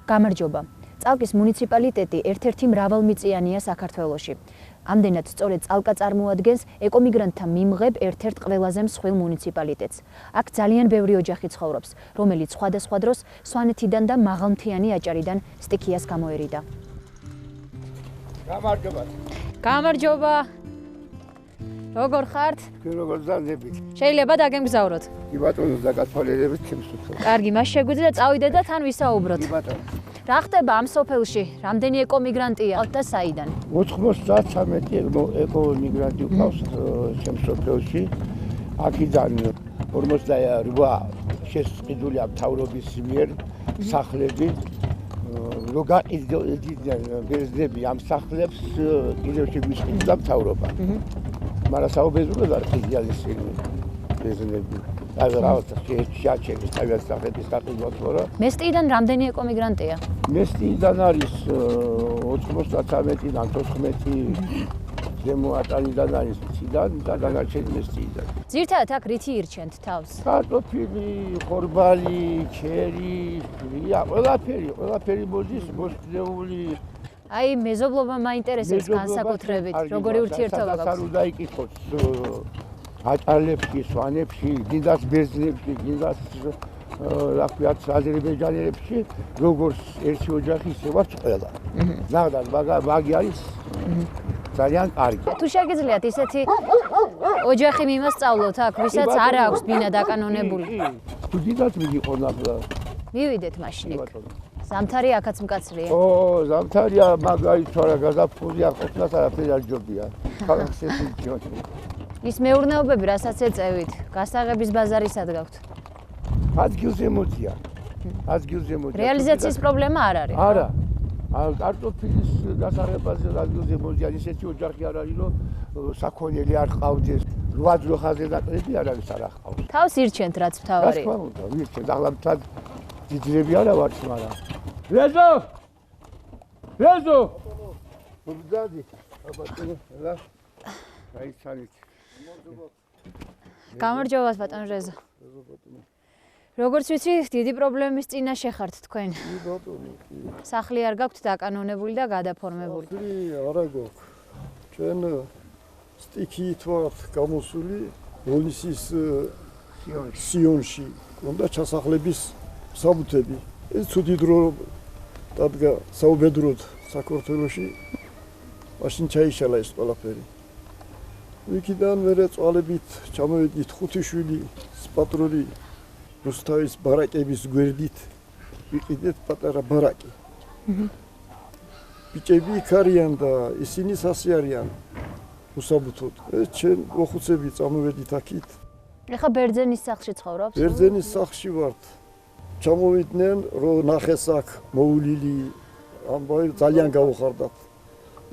გამარჯობა. წალკის მუნიციპალიტეტი ერთ-ერთი მრავალმიწიანია საქართველოში. ამდენად სწორედ წალკა წარმოადგენს ეკომიგრანტთა მიმღებ ერთ-ერთ ყველაზე მსხვილ მუნიციპალიტეტს. აქ ძალიან ბევრი ოჯახი ცხოვრობს, რომელიც სხვადასხვა დროს სვანეთიდან და მაღალმთიანი აჭარიდან სტიქიას გამოერიდა. გამარჯობა. გამარჯობა. როგორ ხართ? როგორ ზადებით? შეიძლება დაგემგზავროთ? კი ბატონო, დაგათვალიერებით ჩემს უცხო. კარგი, მას შეგვიძლია წავიდეთ და თან ვისაუბროთ. კი ბატონო. რა ხდება ამ სოფელში? რამდენი ეკომიგრანტია და საიდან? 93 ეკომიგრანტი ყავს ჩემს სოფელში. აქედან 48 შესყიდულია მთავრობის მიერ სახლები. რო გაიძიდნენ ბერძნები ამ სახლებს, კიდევ შეგვისყიდდა მთავრობა. მაგრამ საუბედუროდ არ ყიდიალისინი ბერძნები. რაღაცა შეაჩერეს თავის სახელის გაყიდვას, მაგრამ მესტიიდან რამდენი ეკომიგრანტია? მესტიიდან არის 93-დან 14 ზემო აჭარიდან არის მციდან და დანარჩენი მესტიიდან. ძირთადად აქ რითი ირჩენთ თავს? კარტოფილი, ხორბალი, ჩერი, ყველაფერი მოდის მოსწრეული. აი, მეზობლობა მაინტერესებს განსაკუთრებით, როგორი ურთიერთობა გაქვს? არ უნდა იკითხოთ აჭარლებში, სვანებში, გინდას ბერძნებში, გინდას რა ქვიათ აზერბაიჯანელებში, როგორც ერთი ოჯახი ისე ვართ ყველა. ნახდათ, მაგი არის ძალიან კარგი. თუ შეგიძლიათ ისეთი ოჯახი მიმასწავლოთ აქ, ვისაც არ აქვს ბინა დაკანონებული. თუ დიდად მიგიყო ნახლა. მივიდეთ მაშინ იქ. ზამთარი აქაც მკაცრია. ზამთარია, მაგარი თორა გაზაფხულია, ყოფნას არაფერი არ ჯობია. ქალაქს ეძიჭოთ. ის მეურნეობები, რასაც ეწევით, გასაღების ბაზარისად გაქვთ. ადგილზე მოდია. ადგილზე მოდია. რეალიზაციის პრობლემა არ არის. არა. კარტოფილის გასაღებაზე ადგილზე მოდიან ისეთი ოჯახი არ არის, რომ საქონელი არ ყავდეს. 8 დრო ხაზზე დაკლები არ არის არ ყავს. თავს ირჩენთ რაც მთავარი. რა თქმა უნდა, ვირჩენთ. ახლა მთად დიდრები არა ვართ, მაგრამ რეზო! რეზო! მოგზადი. აბატონო, რა? აიცანით. გამარჯობა ბატონ რეზო. როგორც ვიცი, დიდი პრობლემის წინაშე ხართ თქვენ. კი ბატონო. სახლი არ გაქვთ დაკანონებული და გადაფორმებული. სახლი არა გვაქვს. ჩვენ სტიქიით ვართ გამოსული ბოლნისის სიონში. უნდა ჩასახლების საბუთები. ეს ცუდი დრო დადგა საუბედუროდ საქართველოში. მაშინ ჩაიშალა ეს ყველაფერი. იქიდან მერე წვალებით ჩამოვედით 5 შვილი პატრული რუსთავის ბარაკების გვერდით ვიყიდეთ პატარა ბარაკი. ბიჭები იქ არიან და ისინი სასი არიან უსაბუთოდ. ეს ჩვენ მოხუცები წამოვედით აქით. ეხა ბერძენის სახლში ცხოვრობთ? ბერძენის სახლში ვართ. ჩამოვიდნენ რომ ნახეს აქ მოულილი ამბავი ძალიან გავუხარდათ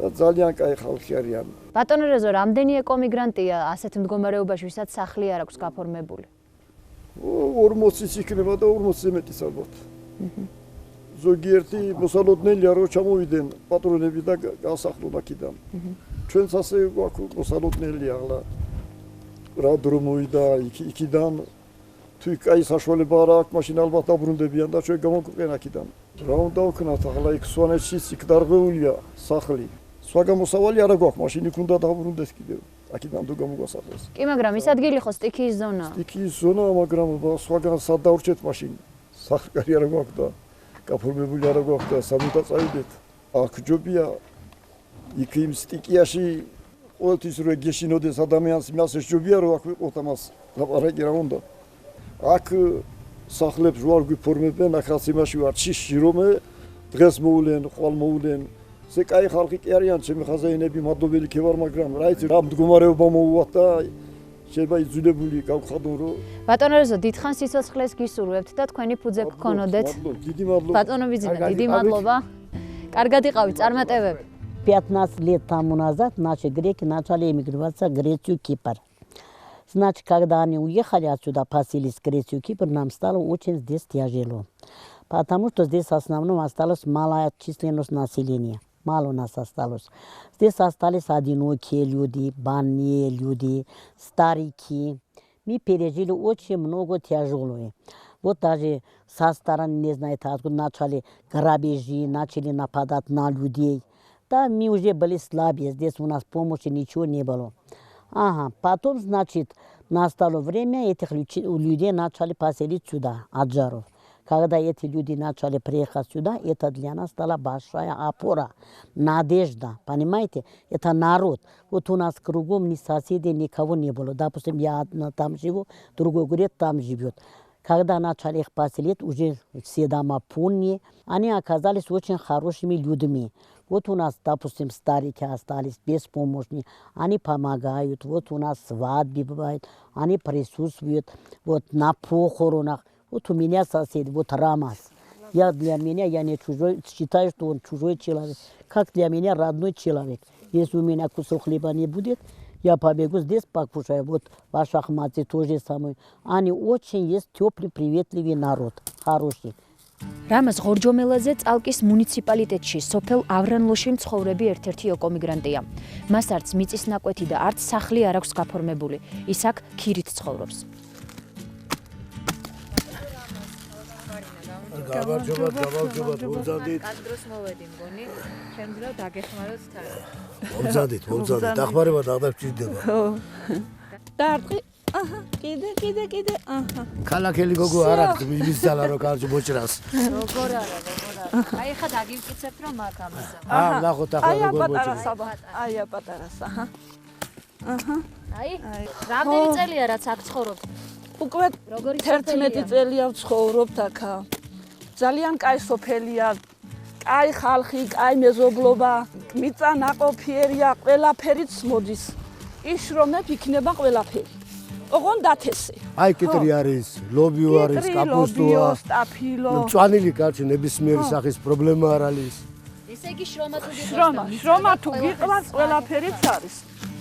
და ძალიან კაი ხალხი არიან. ბატონო რეზო, რამდენი ეკომიგრანტია ასეთ მდგომარეობაში, ვისაც სახლი არ აქვს გაფორმებული? 40-იც იქნება და 40-ზე მეტიც ალბათ. ზოგიერთი მოსალოდნელია რომ ჩამოვიდნენ პატრონები და გასახლონ აქედან. ჩვენც ასე გვაქვს მოსალოდნელი ახლა რა დრო მოვიდა იქიდან თუ კაი საშუალება არ აქვს, მაშინ ალბათ დაბრუნდებიან და ჩვენ გამოგვიყენ აქედან. რა უნდა ვქნათ ახლა იქ სვანეთშიც იქ დარღვეულია სახლი. სხვა გამოსავალი არ გვაქვს, მაშინ იქ უნდა დაბრუნდეს კიდევ. აქედან თუ გამოგვასახლეს. კი, მაგრამ ის ადგილი ხო სტიქიის ზონაა? სტიქიის ზონაა, მაგრამ სხვაგან სად დავრჩეთ მაშინ? სახლი არ გვაქვს და გაფორმებული არ გვაქვს და სად უნდა წავიდეთ? აქ ჯობია იქ იმ სტიქიაში ყოველთვის რო გეშინოდეს ადამიანს, იმას ჯობია რომ აქ ვიყოთ ამას ლაპარაკი რა უნდა. აქ სახლებს ვარ გვიფორმებენ, ახაც იმაში ვარ ჩიში რომე დღეს მოულენ, ხვალ მოულენ. ზე კაი ხალხი კი არიან, ჩემი ხაზაინები მადლობელი კი ვარ, მაგრამ რა იცი რა მდგომარეობა მოუვათ და შეიძლება იძულებული გავხადონ რომ ბატონო რეზო, დიდხანს სიცოცხლეს გისურვებთ და თქვენი ფუძე გქონოდეთ. დიდი მადლობა. ბატონო ბიძინა, დიდი мадლობა. Каргад იყავით წარმატებები. 15 лет тому назад наши греки начали эмигрироваться в Грецию, Кипр. Значит, когда они уехали отсюда, поселились в Грецию, Кипр, нам стало очень здесь тяжело. Потому что здесь в основном осталась малая численность населения. Мало у нас осталось. Здесь остались одинокие люди, больные люди, старики. Мы пережили очень много тяжелое. Вот даже со стороны, не знаю, откуда начали грабежи, начали нападать на людей. Да, мы уже были слабые, здесь у нас помощи ничего не было. Ага, потом, значит, настало время, этих людей начали поселить сюда, Аджаров. Когда эти люди начали приехать сюда, это для нас стала большая опора, надежда, понимаете? Это народ. Вот у нас кругом ни соседей, никого не было. Допустим, я одна там живу, другой говорит, там живет. Когда начали их поселить, уже все дома полные, они оказались очень хорошими людьми. Вот у нас, допустим, старики остались беспомощные, они помогают. Вот у нас свадьбы бывают, они присутствуют вот на похоронах. Вот у меня сосед, вот Рамас. Для меня, я не чужой, считаю, что он чужой человек. Как для меня родной человек. Если у меня кусок хлеба не будет, я побегу здесь покушаю. Вот ваш Ахмадзе тоже самое. Они очень есть теплый, приветливый народ, хороший. რამაზ ღორჯომელაძე წალკის მუნიციპალიტეტში სოფელ ავრანლოში მცხოვრები ერთ-ერთი ეკომიგრანტია. მას არც მიწის ნაკვეთი და არც სახლი არ აქვს გაფორმებული. ის აქ ქირით ცხოვრობს. გამარჯობა, მომზადეთ. კადროს მოვედი მგონი, შემდგრა დაგეხმაროთ თან. მომზადეთ, დახმარება დაგდაჭირდება. ხო. დაარტყი. აჰა, კიდე, აჰა. ქალაქელი გოგო არ აქვს მის ძალა რო კარჯი მოჭრას. როგორ არა. აი ხა დაგივკიცებთ რომ აქ ამასა. ნახოთ ახლა აი როგორ პატარა მოჭრას. საბა. აი პატარას, აჰა. აჰა. აი, რამდენი წელია რაც აქ ცხოვრობთ? უკვე 11 წელია ვცხოვრობთ აქ. ძალიან კაი სოფელია, კაი ხალხი, კაი მეზობლობა, მიწა ნაყოფიერია, ყველაფერიც მოდის. იშრომებ იქნება ყველაფერი. ოღონ დათესე. აი კიტრი არის, ლობიო არის, კაპუსტოა, სტაფილო. მწვანილი კარჩი ნებისმიერი სახის პრობლემა არ არის. ესე იგი შრომა თუ გიყვარს. შრომა თუ გიყვარს, ყველაფერიც არის.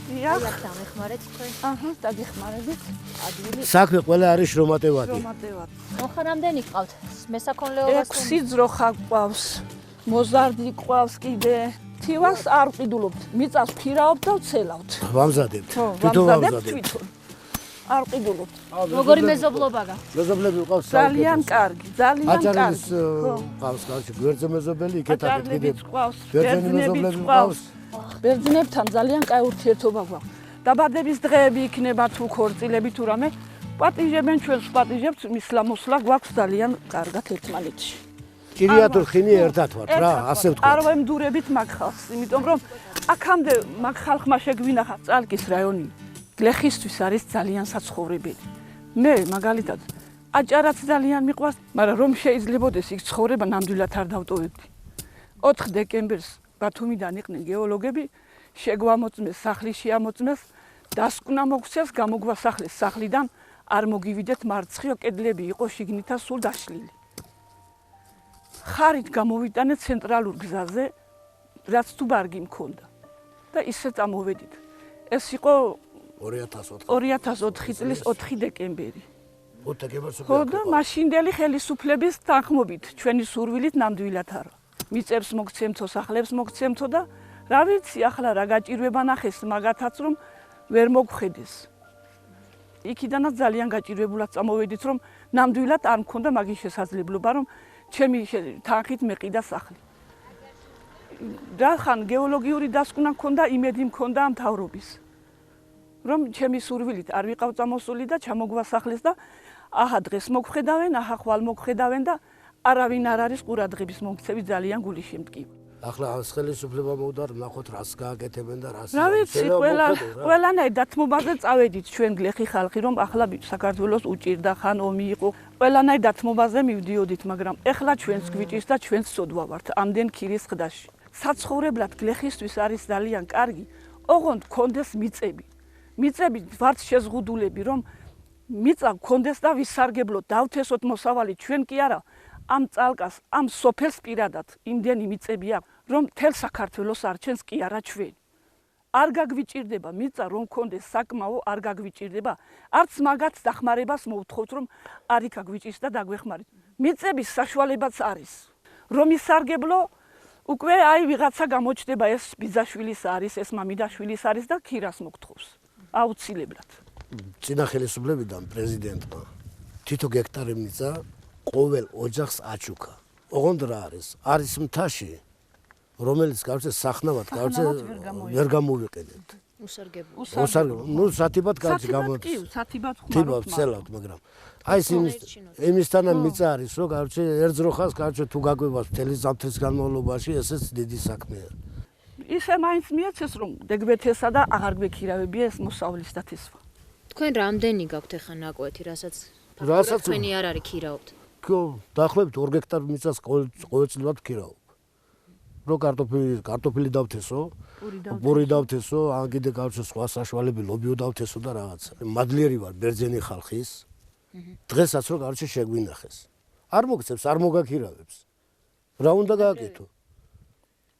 დიახ. აქ დამეხმარეთ თქვენ. აჰა, დაგეხმარებით. ადვილი საქმე ყველა არის შრომატევადი. შრომატევად. მოხა რამდენი ყავთ? მესაქონლეობას 6 ძროხა გვყავს. მოზარდი გვყავს კიდე. თივას არ ვყიდულობთ. მიწას ფირავთ და ვცელავთ. ვამზადებთ. ხო, თვითონ ვამზადებთ ვამზადებთ. თვითონ. არ ვყიდულობთ. როგორი მეზობლობა გაქვთ? მეზობლები ყავს ძალიან კარგი, ძალიან აჭარის კარგი. ყავს კარჩი გვერდზე მეზობელი, იქეთ აქეთ კიდე აჭარლებიც ყავს, ბერძენი მეზობლები ყავს. ბერძნებთან ძალიან კაი ურთიერთობა გვაქვს. დაბადების დღეები იქნება თუ ქორწილები თუ რამე, პატიჟებენ ჩვენს პატიჟებს, მისლამოსლა გვაქვს ძალიან კარგად ერთმანეთში. ჭირია თუ ხინი ერთად ვართ რა, ასე ვთქვა. არ ვემდურებით მაგ ხალხს, იმიტომ რომ აქამდე მაგ ხალხმა შეგვინახა წალკის რაიონი. გლეხისთვის არის ძალიან საცხოვრებელი. მე მაგალითად აჭარაც ძალიან მიყვარს, მაგრამ რომ შეიძლებოდეს იქ ცხოვრება ნამდვილად არ დავტოვებდი. 4 დეკემბერს ბათუმიდან იყვნენ გეოლოგები, შეგვამოწმეს სახლი შეამოწმეს, დასკვნა მოგვცეს, გამოგვასახლეს სახლიდან, არ მოგივიდეთ მარცხიო კედლები იყო შიგნითა სულ დაშლილი. ხარით გამოვიტანეთ ცენტრალურ გზაზე, რაც თუ ბარგი მქონდა. და ისე წამოვედით. ეს იყო 2004 წლის 4 დეკემბერი. ხო და მაშინდელი ხელისუფლების თანხმობით, ჩვენი სურვილით ნამდვილად არა. მიწებს მოგცემთო, სახლებს მოგცემთო და რა ვიცი, ახლა რა გაჭირვება ნახეს მაგათაც რომ ვერ მოგხედეს. იქიდანაც ძალიან გაჭირვებულად წამოვედით, რომ ნამდვილად არ მქონდა მაგის შესაძლებლობა, რომ ჩემი თანხით მეყიდა სახლი. რახან გეოლოგიური დასკვნა მქონდა, იმედი მქონდა მთავრობის. რომ ჩემი სურვილით არ ვიყავ წამოსული და ჩამოგვასახლეს და აჰა დღეს მოგხედავენ, აჰა ხვალ მოგხედავენ და არავინ არ არის ყურადღების მომქცევი ძალიან გული შემტკივ. ახლა ამ ხელისუფლება მოვდარ, ნახოთ რას გააკეთებენ და რას. რა ვიცი, ყველანაირ დათმობაზე წავედით ჩვენ გლეხი ხალხი, რომ ახლა საქართველოს უჭირდა ხან ომი იყო. ყველანაირ დათმობაზე მივდიოდით, მაგრამ ეხლა ჩვენს გვიჭირს და ჩვენს სოდვა ვართ ამდენ ქირის ყდაში. საცხოვრებლად გლეხისთვის არის ძალიან კარგი, ოღონდ გქონდეს მიწები. მიწები ვართ შეზღუდულები, რომ მიწა გქონდეს და ვისარგებლოთ, დავთესოთ მოსავალი ჩვენ კი არა. ამ წალკას, ამ სოფელს პირადად იმდენი მიწები აქვს, რომ თელ საქართველოს არჩენს კი არა ჩვენ. არ გაგვიჭირდება მიწა, რომ გქონდეს საკმაო, არ გაგვიჭირდება. არც მაგაც დახმარებას მოვთხოვთ, რომ არ იქ აგვიჭირს და დაგვეხმარეთ. მიწების საშუალებაც არის. რომ ისარგებლო, უკვე აი ვიღაცა გამოჩნდება, ეს ბიძაშვილის არის, ეს მამიდაშვილის არის და ქირას მოგთხოვს. აუცილებლად. წინა ხელისუფლებიდან პრეზიდენტმა თითო გექტარი მიწა ყოველ ოჯახს აჩუქა. ოღონდ რა არის მთაში, რომელიც გავცე სახნავად ვერ გამოვიყენებთ. უსარგებლო. სათიბად კაცი გამოდის. სათიბად ხმარობთ, ცელავთ, მაგრამ აი იმისთანა მიწა არის, რომ გავცე ერთ ძროხას გავცე თუ გაგვებას მთელი ზამთრის განმავლობაში, ესეც დიდი საქმეა. ისე მაინც მიეცეს რომ დეგბეთესა და აღარ გვექირავებია ეს მოსავლის და თესვა. თქვენ რამდენი გაქვთ ახლა ნაკვეთი, რასაც თქვენი არ არის ქირაობთ? დაახლოებით 2 გექტარ მიწას ყოველწლიურად ვქირავობ. რო კარტოფილი დავთესო, პური დავთესო, ან კიდე გავცე სხვა საშუალები, ლობიო დავთესო და რაღაცა. მადლიერი ვარ ბერძენი ხალხის. დღესაც რო გავცე შეგვინახეს. არ მოგცემს, არ მოგაქირავებს. რა უნდა გააკეთო?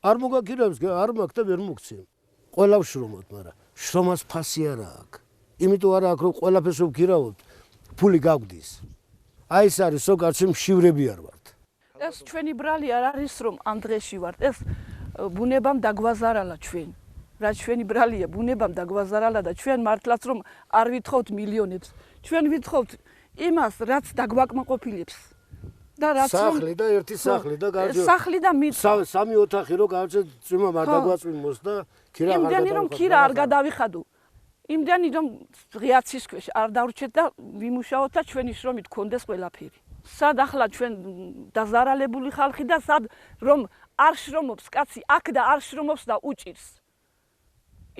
არ მოგაქირავებს, არ მაქვს და ვერ მოგცემ. ყველა ვშრომობთ, მაგრამ შრომას ფასი არ აქვს. იმიტომ არ აქვს, რომ ყველაფერს ვქირავოთ, ფული გაგვდის. აი ეს არის, რომ გარჩემ მშივრები არ ვართ. ეს ჩვენი ბრალი არ არის, რომ ამ დღეში ვართ. ეს ბუნებამ დაგვაზარალა ჩვენ. რა ჩვენი ბრალია, ბუნებამ დაგვაზარალა და ჩვენ მართლაც რომ არ ვითხოვთ მილიონებს. ჩვენ ვითხოვთ იმას, რაც დაგვაკმაყოფილებს. და რაც სახლი და ერთი სახლი და გარჯო. სახლი და მიწა. სამი ოთახი რო გავცე წვიმა არ დაგვაწვიმოს და ქირა არ იმდენი რომ ქირა არ გადავიხადო. იმდენი რომ ღიაცის ქვეშ არ დავრჩეთ და ვიმუშაოთ და ჩვენი შრომით გქონდეს ყველაფერი. სად ახლა ჩვენ დაზარალებული ხალხი და სად რომ არ შრომობს კაცი აქ და არ შრომობს და უჭირს.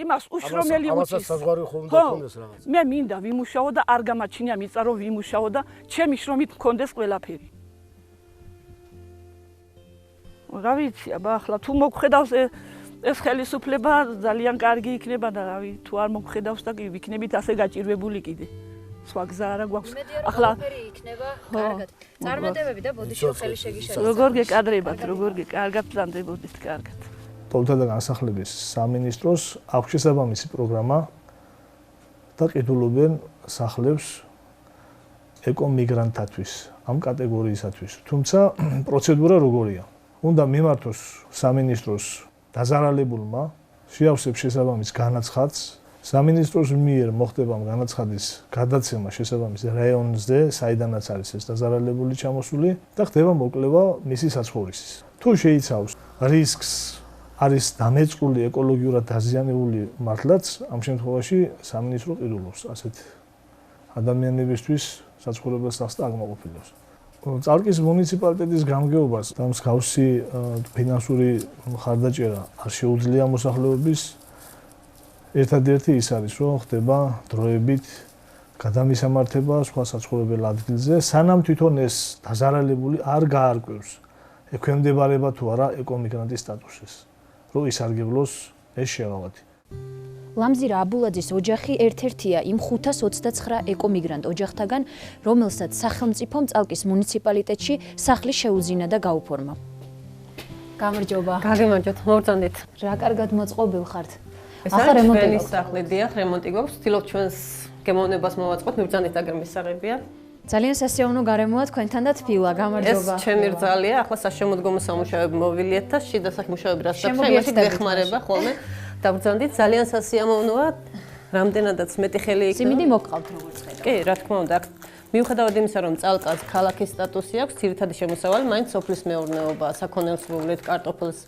იმას უშრომელი უჭირს. ამასაც საზღვარი ხომ უნდა გქონდეს რაღაც. მე მინდა ვიმუშაო და არ გამაჩნია მიწა რომ ვიმუშაო და ჩემი შრომით გქონდეს ყველაფერი. რა ვიცი, აბა ახლა თუ მოგხედავს ეს ხელისუფლება ძალიან კარგი იქნება და რავი თუ არ მოგხედავს და კი ვიქნებით ასე გაჭირვებული კიდე. სხვა გზა არა გვაქვს. ახლა იქნება კარგად. წარმატებები და ბოდიშო ხელი შეგიშალოთ. როგორ გეკადრებათ, როგორ კარგად ბრძანდებოდით, კარგად. ტოლთა და განსახლების სამინისტროს აქვს შესაბამისი პროგრამა და ყიდულობენ სახლებს ეკომიგრანტთათვის, ამ კატეგორიისათვის. თუმცა პროცედურა როგორია? უნდა მიმართოს სამინისტროს დაზარალებულმა, შეავსებს შესაბამის განაცხადს, სამინისტროს მიერ მოხდება განაცხადის გადაცემა შესაბამის რაიონზე, საიდანაც არის ეს დაზარალებული ჩამოსული და ხდება მოკვლევა მისი საცხოვრისის. თუ შეიცავს რისკს, არის დამეწყული ეკოლოგიურად დაზიანებული მართლაც, ამ შემთხვევაში სამინისტრო ყიდულობს ასეთ ადამიანებისთვის საცხოვრებელ სახლს და აკმაყოფილებს. წალკის მუნიციპალიტეტის გამგეობას და მსგავსი ფინანსური მხარდაჭერა არ შეუძლია მოსახლეობის. ერთადერთი ის არის, რომ ხდება დროებით გადამისამართება სხვა საცხოვრებელ ადგილზე, სანამ თვითონ ეს დაზარალებული არ გაარკვევს ექვემდებარება თუ არა ეკომიგრანტის სტატუსს, რომ ისარგებლოს ეს შეღავათი. ლამზირა აბულაძის ოჯახი ერთ-ერთია იმ 529 ეკომიგრანტ ოჯახთაგან, რომელსაც სახელმწიფომ წალკის მუნიციპალიტეტში სახლი შეუძინა და გაუფორმა. გამარჯობა. გაგემარჯოთ, მოვწონდით. რა კარგად მოწყობილ ხართ. ახლა რემონტი სახლი დიახ, რემონტი გვაქვს. ვცდილობთ ჩვენს გემოვნებას მოვაწყოთ, მივწანდით აგერ მისაღებია. ძალიან სასიამოვნო გარემოა თქვენთან და თბილა. გამარჯობა. ეს ჩემი რძალია, ახლა სასშემოდგომო სამუშაოები მოვილიეთ და შიდა სამუშაოები რასაც იმაში გეხმარება ხოლმე. დავბრძანდით, ძალიან სასიამოვნოა. რამდენადაც მეტი ხელი იქნება. სიმინდი მოგყავთ როგორც ხედავთ. კი, რა თქმა უნდა. მიუხედავად იმისა, რომ წალკას ქალაქის სტატუსი აქვს, ძირითადი შემოსავალი მაინც სოფლის მეურნეობა, საქონელს ვუვლით, კარტოფილს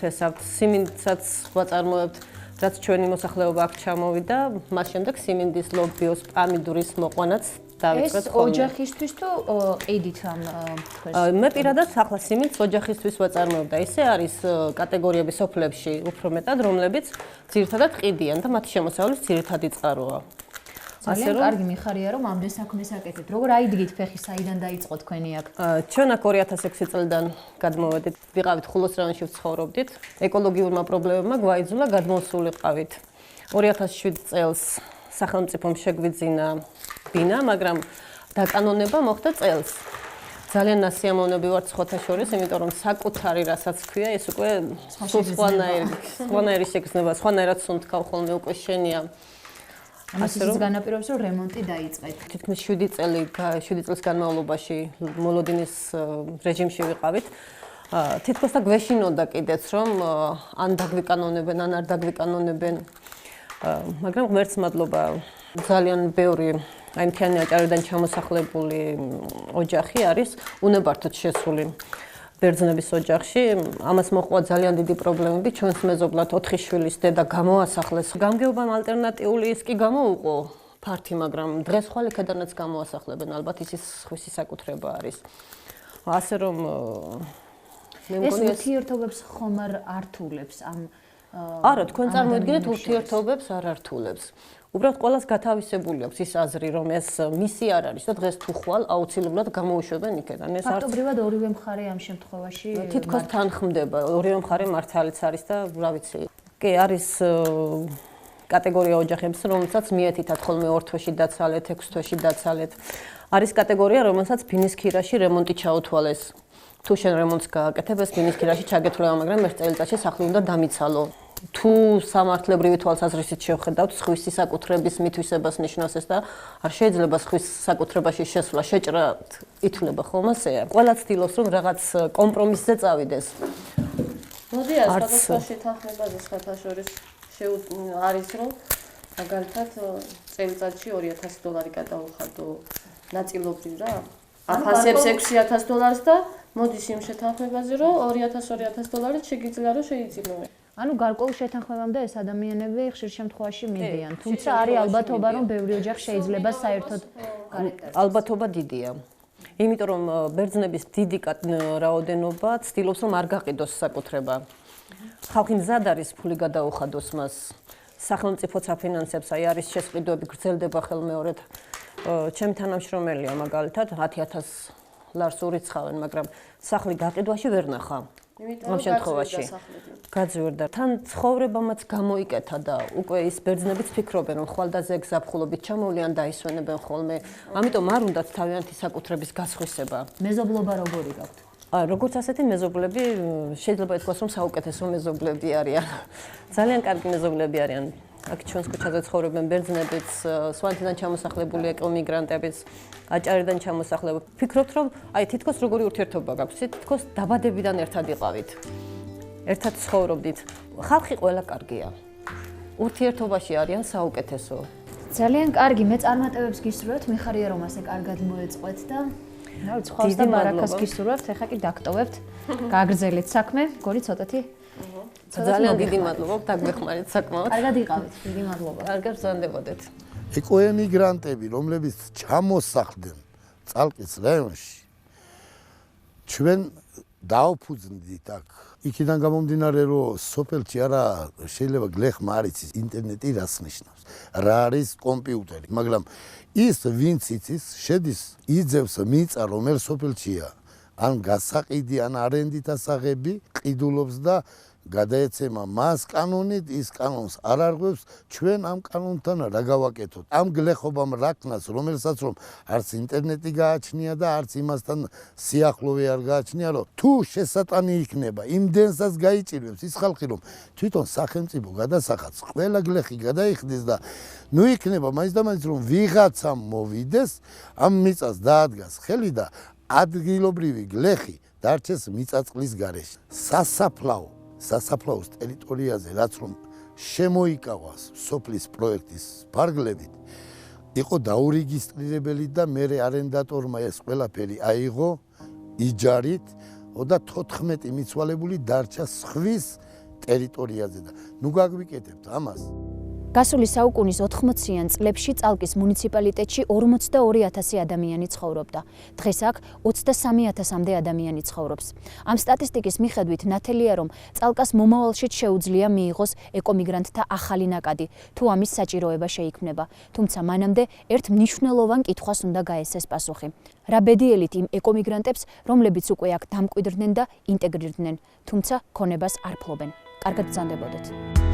თესავთ, სიმინდსაც ვაწარმოებთ, რაც ჩვენი მოსახლეობა აქ ჩამოვიდა, მას შემდეგ სიმინდის, ლობიოს, პამიდურის მოყვანაც დავიწყეთ ხოლმე. ეს ოჯახისთვის თუ ყიდით ამ თქვენს? მე პირადად ახლა სიმინდს ოჯახისთვის ვაწარმოებ და ისე არის კატეგორიები სოფლებში უფრო მეტად, რომლებიც ძირითადად ყიდიან და მათი შემოსავლის ძირითადი წყაროა. ძალიან კარგი მიხარია რომ ამდენ საქმეს აკეთებთ. როგორ აიდგით ფეხი, საიდან დაიწყო თქვენი აქ? ჩვენ აქ 2006 წლიდან გადმოვედით, ვიყავით ხულოს რაიონში ვცხოვრობდით. ეკოლოგიურმა პრობლემებმა გვაიძულა გადმოსულიყავით. 2007 წელს სახელმწიფომ შეგვიძინა ბინა, მაგრამ დაკანონება მოხდა წელს. ძალიან ნასიამოვნები ვართ სხვათა შორის, იმიტომ რომ საკუთარი რასაც ქვია, ეს უკვე სხვანაირი შეგრძნება, სხვანაირად სუნთქავ ხოლმე უკვე შენია. ამას ის განაპირობებს, რომ რემონტი დაიწყეთ. თითქმის 7 წელს განმავლობაში მოლოდინის რეჟიმში ვიყავით. თითქოს და გვეშინოდა კიდეც, რომ ან დაგვიკანონებენ, ან არ დაგვიკანონებენ. მაგრამ ღმერთს მადლობა, ძალიან ბევრი აი მთიანი აჭარიდან ჩამოსახლებული ოჯახი არის უნებართოდ შესული ბერძნების ოჯახში. ამას მოყვა ძალიან დიდი პრობლემები. ჩვენს მეზობლად 4 შვილის დედა გამოასახლეს. გამგეობამ ალტერნატიული ის კი გამოუყო ფართი, მაგრამ დღეს ხვალ იქედანაც გამოასახლებენ. ალბათ ის სხვისი საკუთრება არის. ასე რომ ეს ურთიერთობებს ხომ არ ართულებს ამ არა, თქვენ წარმოიდგინეთ ურთიერთობებს არ ართულებს. უბრალოდ ყველას გათავისებული აქვს ის აზრი, რომ ეს მისი არ არის და დღეს თუ ხვალ აუცილებლად გამოუშვებენ იქედან. ეს არც ფაქტობრივად ორივე მხარე ამ შემთხვევაში თითქოს თანხმდება. ორივე მხარე მართალიც არის და რა ვიცი. კი, არის კატეგორია ოჯახებს, რომელსაც მიეთითათ ხოლმე 2 თვეში დაცალეთ, 6 თვეში დაცალეთ. არის კატეგორია, რომელსაც ბინის ქირაში რემონტი ჩაუთვალეს. თუ შენ რემონტს გააკეთებ, ეს ბინის ქირაში ჩაგეთვლება, მაგრამ ერთ წელიწადში სახლი უნდა დამიცალო. თუ სამართლებრივი თვალსაზრისით შევხედავთ, სხვისი საკუთრების მითვისებას ნიშნავს ეს და არ შეიძლება სხვის საკუთრებაში შესვლა შეჭრად ითვლება ხოლმე ასეა. ყველა ცდილობს რომ რაღაც კომპრომისზე წავიდეს. მოდი სხვადასხვა შეთანხმებაზე სხვათა შორის არის რომ მაგალითად წელიწადში $2000 გადაუხადო ნაწილობრივ რა. აფასებს $6000 და მოდის იმ შეთანხმებაზე რომ $2000 შეგიძლია რომ შეიძინო. ანუ გარკვეულ შეთანხმებამდე ეს ადამიანები ხშირ შემთხვევაში მიდიან. თუმცა არის ალბათობა რომ ბევრი ოჯახი შეიძლება საერთოდ გარეტარდეს. ალბათობა დიდია. იმიტომ რომ ბერძნების დიდი რაოდენობა ცდილობს რომ არ გაყიდოს საკუთრება. ხალხი მზად არის ფული გადაუხადოს მას. სახელმწიფოც აფინანსებს, აი არის შესყიდვები, გრძელდება ხელმეორედ. ჩემი თანამშრომელია მაგალითად $10,000 ურიცხავენ, მაგრამ სახლი გაყიდვაში ვერ ნახა. ამ შემთხვევაში გაძვირდა. თან ცხოვრებამაც გამოიკეთა და უკვე ის ბერძნებიც ფიქრობენ, რომ ხვალდაზე გზაფხულობით ჩამოვლიან და ისვენებენ ხოლმე. ამიტომ არ უნდათ თავიანთი საკუთრების გასხვისება. მეზობლობა როგორი გაქვთ? როგორც ასეთი მეზობლები შეიძლება ითქვას, რომ საუკეთესო მეზობლები არიან. ძალიან კარგი მეზობლები არიან. აქ ჩვენს ქუჩაზე ცხოვრობენ ბერძნებიც, სვანეთიდან ჩამოსახლებული ეკომიგრანტებიც, აჭარიდან ჩამოსახლებული. ფიქრობთ, რომ აი თითქოს როგორი ურთიერთობა გაქვთ, თითქოს დაბადებიდან ერთად იყავით. ერთად ცხოვრობდით. ხალხი ყველა კარგია. ურთიერთობაში არიან საუკეთესო. ძალიან კარგი, მე წარმატებებს გისურვებთ, მიხარია რომ ასე კარგად მოეწყვეთ და რა ვიცი, ხავს და ბარაკას გისურვებთ, ეხა კი დაგტოვებთ. გააგრძელეთ საქმე, გორი ცოტათი ძალიან დიდი მადლობა, დაგვეხმარეთ საკმაოდ. კარგად იყავით, დიდი მადლობა. კარგად ბრძანდებოდეთ. ეკოემიგრანტები, რომლებიც ჩამოსახლდნენ წალკის რაიონში, ჩვენ დაუფუძნდით აქ. იქიდან გამომდინარე, რომ სოფელში არა შეიძლება გლეხმა არ იცის ინტერნეტი რას ნიშნავს, რა არის კომპიუტერი, მაგრამ ის ვინც იცის, შედის იძევს მიწა რომელ სოფელშია, ან გასაყიდი, ან არენდით ასაღები, ყიდულობს და გადაეცემა მას კანონით, ის კანონს არ არღვევს, ჩვენ ამ კანონთან რა გავაკეთოთ. ამ გლეხობამ რა ქნას, რომელსაც რომ არც ინტერნეტი გააჩნია და არც იმასთან სიახლოვე არ გააჩნია, რომ თუ შესატანი იქნება, იმდენსაც გაიჭირვებს ის ხალხი, რომ თვითონ სახელმწიფო გადასახადს ყველა გლეხი გადაიხდეს და ნუ იქნება მაინც და მაინც რომ ვიღაცამ მოვიდეს, ამ მიწას დაადგას ხელი და ადგილობრივი გლეხი დარჩეს მიწაწყლის გარეშე. სასაფლაოს ტერიტორიაზე, რაც რომ შემოიკავას სოფლის პროექტის ფარგლებით, იყო დაურეგისტრირებელი და მერე არენდატორმა ეს ყველაფერი აიღო იჯარით და 14 მიცვალებული დარჩა სხვის ტერიტორიაზე და ნუ გაგვიკეთებთ ამას. გასული საუკუნის 80-იან წლებში წალკის მუნიციპალიტეტში 42000 ადამიანი ცხოვრობდა. დღეს აქ 23000-მდე ადამიანი ცხოვრობს. ამ სტატისტიკის მიხედვით ნათელია, რომ წალკას მომავალშიც შეუძლია მიიღოს ეკომიგრანტთა ახალი ნაკადი, თუ ამის საჭიროება შეიქმნება. თუმცა მანამდე ერთ მნიშვნელოვან კითხვას უნდა გაესცეს პასუხი. რა ბედიელით იმ ეკომიგრანტებს, რომლებიც უკვე აქ დამკვიდრდნენ და ინტეგრირდნენ, თუმცა ქონებას არ ფლობენ. კარგად ბრძანდებოდეთ.